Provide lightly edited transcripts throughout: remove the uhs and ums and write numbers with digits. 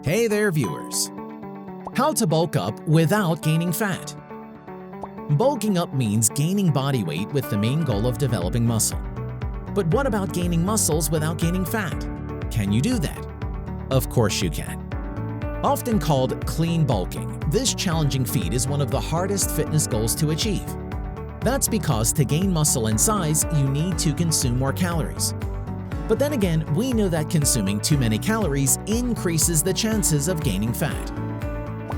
Hey there, viewers! How to bulk up without gaining fat. Bulking up means gaining body weight with the main goal of developing muscle. But what about gaining muscles without gaining fat? Can you do that? Of course you can. Often called clean bulking, this challenging feat is one of the hardest fitness goals to achieve. That's because to gain muscle and size, you need to consume more calories. But then again, we know that consuming too many calories increases the chances of gaining fat.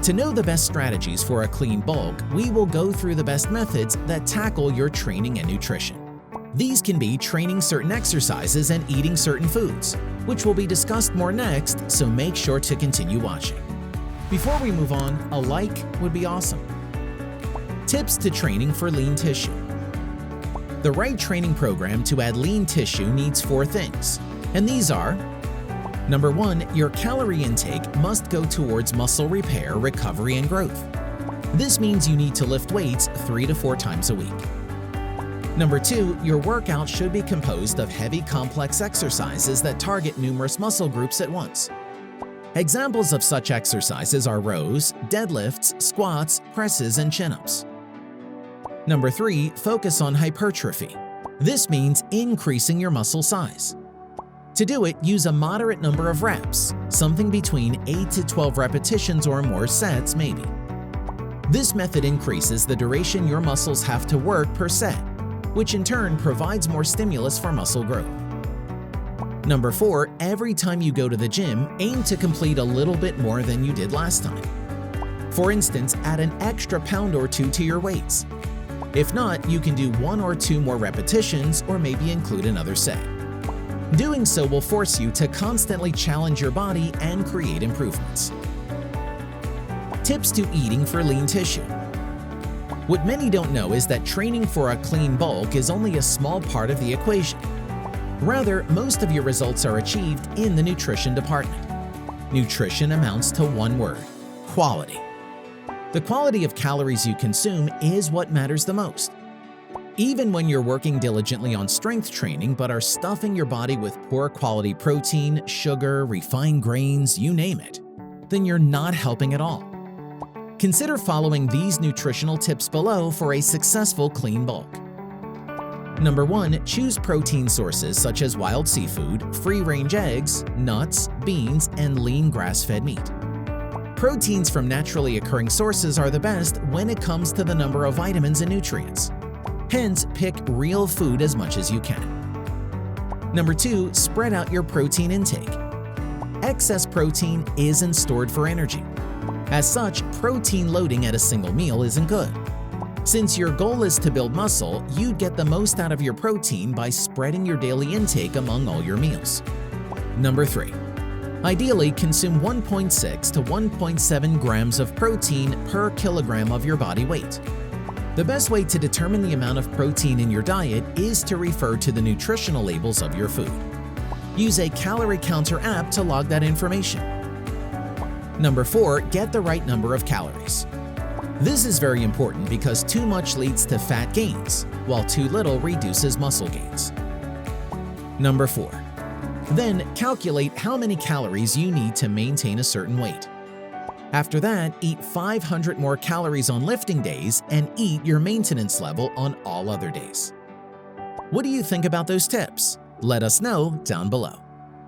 To know the best strategies for a clean bulk, we will go through the best methods that tackle your training and nutrition. These can be training certain exercises and eating certain foods, which will be discussed more next, so make sure to continue watching. Before we move on, a like would be awesome. Tips to training for lean tissue. The right training program to add lean tissue needs 4 things, and these are: Number 1, your calorie intake must go towards muscle repair, recovery, and growth. This means you need to lift weights 3 to 4 times a week. Number 2, your workout should be composed of heavy, complex exercises that target numerous muscle groups at once. Examples of such exercises are rows, deadlifts, squats, presses, and chin-ups. Number 3, focus on hypertrophy. This means increasing your muscle size. To do it, use a moderate number of reps, something between 8 to 12 repetitions or more sets maybe. This method increases the duration your muscles have to work per set, which in turn provides more stimulus for muscle growth. Number 4, every time you go to the gym, aim to complete a little bit more than you did last time. For instance, add an extra pound or 2 to your weights. If not, you can do 1 or 2 more repetitions or maybe include another set. Doing so will force you to constantly challenge your body and create improvements. Tips to eating for lean tissue. What many don't know is that training for a clean bulk is only a small part of the equation. Rather, most of your results are achieved in the nutrition department. Nutrition amounts to one word: quality. The quality of calories you consume is what matters the most. Even when you're working diligently on strength training but are stuffing your body with poor quality protein, sugar, refined grains, you name it, then you're not helping at all. Consider following these nutritional tips below for a successful clean bulk. Number 1, choose protein sources such as wild seafood, free-range eggs, nuts, beans, and lean grass-fed meat. Proteins from naturally occurring sources are the best when it comes to the number of vitamins and nutrients. Hence, pick real food as much as you can. Number 2, spread out your protein intake. Excess protein isn't stored for energy. As such, protein loading at a single meal isn't good. Since your goal is to build muscle, you'd get the most out of your protein by spreading your daily intake among all your meals. Number 3, ideally consume 1.6 to 1.7 grams of protein per kilogram of your body weight. The best way to determine the amount of protein in your diet is to refer to the nutritional labels of your food. Use a calorie counter app to log that information. Number 4, get the right number of calories. This is very important because too much leads to fat gains, while too little reduces muscle gains. Number 4, then calculate how many calories you need to maintain a certain weight. After that, eat 500 more calories on lifting days and eat your maintenance level on all other days. What do you think about those tips? Let us know down below.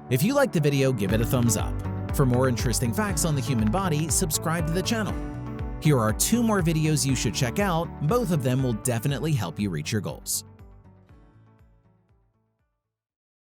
If you liked the video, give it a thumbs up. For more interesting facts on the human body, subscribe to the channel. Here are 2 more videos you should check out. Both of them will definitely help you reach your goals.